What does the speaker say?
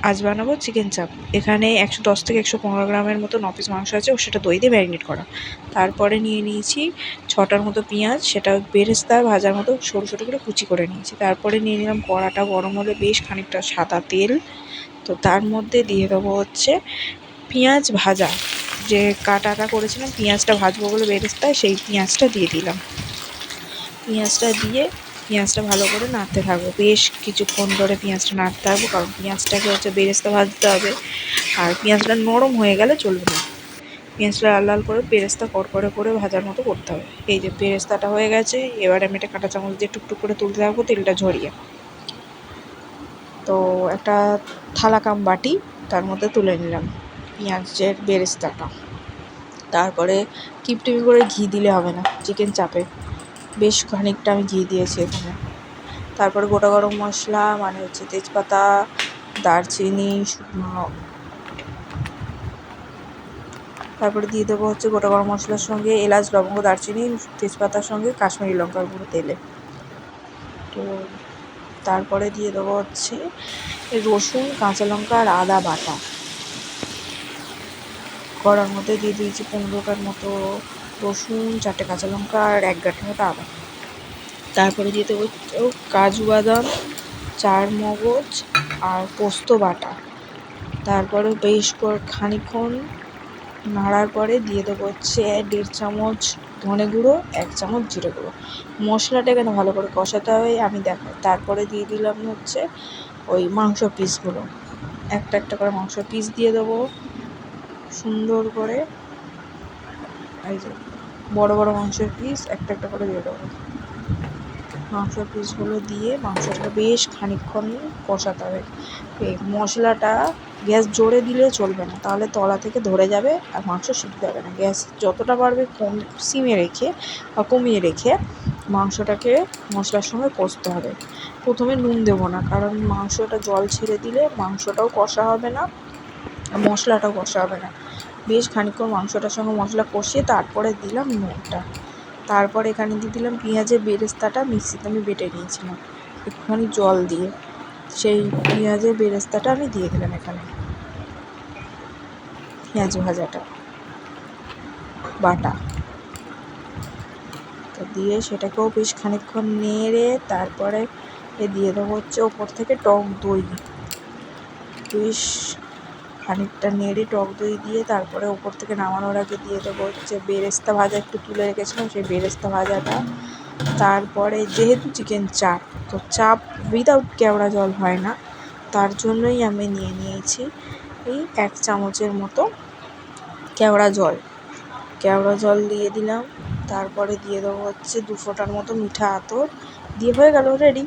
আজ বানাবো চিকেন চাপ। এখানে 110 থেকে 115 গ্রামের মতো পিস মাংস আছে ও সেটা দই দিয়ে ম্যারিনেট করা। তারপরে নিয়ে নিয়েছি 6টার মতো পেঁয়াজ, সেটা বেরেস্তা ভাজার মতো ছোটো ছোটো করে কুচি করে নিয়েছি। তারপরে নিয়ে নিলাম কড়াটা গরম হলে বেশ খানিকটা সাদা তেল। তো তার মধ্যে দিয়ে দেবো হচ্ছে পেঁয়াজ ভাজা, যে কাটাটা করেছিলাম পেঁয়াজটা ভাজবো বলে বেরেস্তায়, সেই পেঁয়াজটা দিয়ে দিলাম। পেঁয়াজটা দিয়ে পেঁয়াজটা ভালো করে নাড়তে থাকবো, বেশ কিছুক্ষণ ধরে পেঁয়াজটা নাড়তে থাকবো, কারণ পেঁয়াজটাকে হচ্ছে বেরেস্তা ভাজতে হবে। আর পেঁয়াজটা নরম হয়ে গেলে চলবে না, পেঁয়াজটা লাল লাল করে বেরেস্তা কড়কড়ে করে ভাজার মতো করতে হবে। এই যে বেরেস্তাটা হয়ে গেছে, এবার আমি এটা কাঁটা চামচ দিয়ে টুকটুক করে তুলতে থাকবো তেলটা ঝরিয়ে। তো একটা থালা কাম বাটি, তার মধ্যে তুলে নিলাম পেঁয়াজের বেরেস্তাটা। তারপরে টিপটিপি করে ঘি দিলে হবে না, চিকেন চাপে বেশ খানিকটা আমি ঘি দিয়েছি এখানে। তারপরে গোটা গরম মশলা মানে হচ্ছে তেজপাতা, দারচিনি, শুকনো, তারপরে দিয়ে দেবো হচ্ছে গোটা গরম মশলার সঙ্গে এলাচ, লবঙ্গ, দারচিনি, তেজপাতার সঙ্গে কাশ্মীরি লঙ্কার গুঁড়ো তেলে। তো তারপরে দিয়ে দেবো হচ্ছে রসুন, কাঁচা লঙ্কা আর আদা বাটা। কড়ার মধ্যে দিয়ে দিয়েছি 15টার মতো রসুন, 4টে কাঁচা লঙ্কা আর 1 গাঁটের মতো আদা। তারপরে দিয়ে দেবো কাজু বাদাম, 4 মগজ আর পোস্ত বাটা। তারপরে বেশ খানিকক্ষণ নাড়ার পরে দিয়ে দেবো হচ্ছে 1.5 চামচ ধনে গুঁড়ো, 1 চামচ জিরে গুঁড়ো। মশলাটা এখানে ভালো করে কষাতে হবে, আমি দেখাই। তারপরে দিয়ে দিলাম হচ্ছে ওই মাংস পিসগুলো, একটা একটা করে মাংস পিস দিয়ে দেবো সুন্দর করে। এই যে বড় বড় মাংসের পিস একটা একটা করে দিয়ে দেবো। মাংসের পিসগুলো দিয়ে মাংসটা বেশ খানিকক্ষণ কষাতে হবে। এই মশলাটা গ্যাস জোরে দিলে চলবে না, তাহলে তলা থেকে ধরে যাবে আর মাংস সিদ্ধ হবে না। গ্যাস যতটা পারবে সিমে রেখে বা কমিয়ে রেখে মাংসটাকে মশলার সঙ্গে কষতে হবে। প্রথমে নুন দেবো না, কারণ মাংসটা জল ছেড়ে দিলে মাংসটাও কষা হবে না আর মশলাটাও কষা হবে না। বেশ খানিকক্ষণ মাংসটার সঙ্গে মশলা কষিয়ে তারপরে দিলাম নুনটা। তারপর এখানে দিয়ে দিলাম পেঁয়াজের বেরেস্তাটা, মিক্সিতে আমি বেটে নিয়েছিলাম একটুখানি জল দিয়ে, সেই পেঁয়াজের বেরেস্তাটা আমি দিয়ে দিলাম এখানে। পেঁয়াজ ভাজাটা বাটা তো দিয়ে সেটাকেও বেশ খানিকক্ষণ নেড়ে তারপরে দিয়ে দেবো হচ্ছে ওপর থেকে টক দই। বেশ খানিকটা নেড়ে টক দই দিয়ে তারপরে ওপর থেকে নামানোর আগে দিয়ে দেবো হচ্ছে বেরেস্তা ভাজা, একটু তুলে রেখেছিলাম সেই বেরেস্তা ভাজাটা। তারপরে যেহেতু চিকেন চাপ, তো চাপ উইদাউট কেওড়া জল হয় না, তার জন্যই আমি নিয়ে নিয়েছি এই 1 চামচের মতো কেওড়া জল দিয়ে দিলাম। তারপরে দিয়ে দেবো হচ্ছে 2 ফোঁটার মতো মিঠা আতর, দিয়ে হয়ে গেল রেডি।